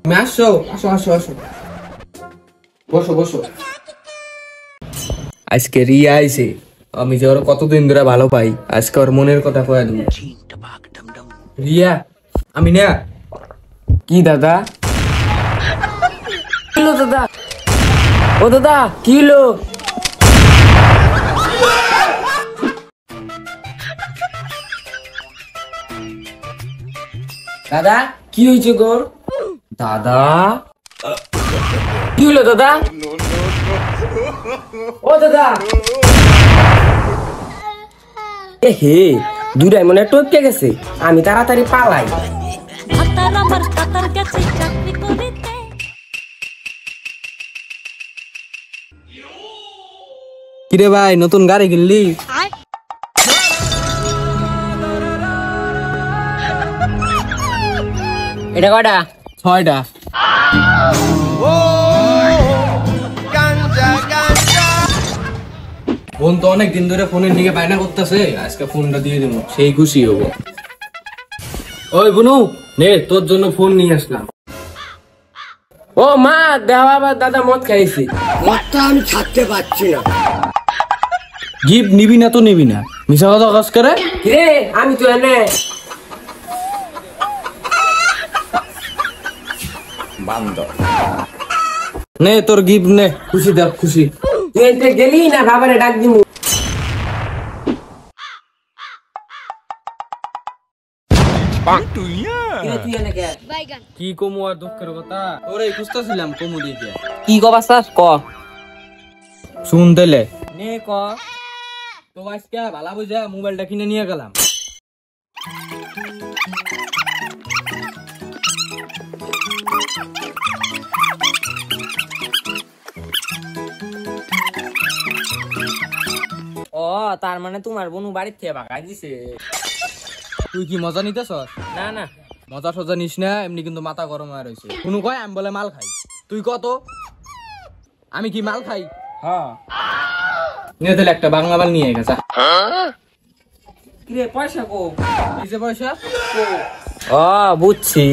তুমি আসো আসো আসো আসো, বসো বসো। আজকে রিয়া আইছে, আমি যে ওর কতদিন ধরে ভালো পাই, আজকে ওর মনের কথা কয়ে দেবো। রিয়া, আমি না। কি দাদা? কিলো দাদা, ও দাদা কিলো। দাদা কি হয়েছে গোর? দাদা কি হলো দাদা? ও দাদা এ হে, দুটাই মনে টপকে গেছে, আমি তাড়াতাড়ি পালাই। কিরে ভাই, নতুন গাড়ি কিনলি? এটা কয়টা? 6টা। বোন তো অনেক দিন ধরে ফোনের দিকে বায়না করতেছে, আজকে ফোনটা দিয়ে দেবো, সেই খুশি হবো। ওই বুনু, নে তোর জন্য ফোন নিয়ে আসলাম। ও মা, দেওয়া আবার দাদা মদ খাইছি। মদটা আমি ছাড়তে পারছি না। গিফট নিবি না তো নিবি না, মিশা কথা কাজ করে। রে আমি তো এনে নে তোর গিফট নে, খুশি দেখ খুশি। তুই এতে গেলি না, বাবারে ডাক দিমু। কি কমু আর দুঃখের কথা, তোরে খুঁজতেছিলাম কমু দিকে। কি কবা স্যার ক? শুন দিলে নে ক। তো আজকে ভালা বুঝা মোবাইলটা কিনে নিয়ে গেলাম। ও তার মানে তোমার বোনু বাড়ির থেকে ভাগাই দিছে। তুই কি মজা নিতেছ? না না, মজা সজা নিস না, এমনি কিন্তু মাথা গরম হয়ে রয়েছে। কোনো কয় আমি বলে মাল খাই, তুই কত? আমি কি মাল খাই? হ্যাঁ। নিয়ে তাহলে একটা বাংলা মাল নিয়ে গেছে। কিরে পয়সা কো? কিসে পয়সা? ও বুঝছি।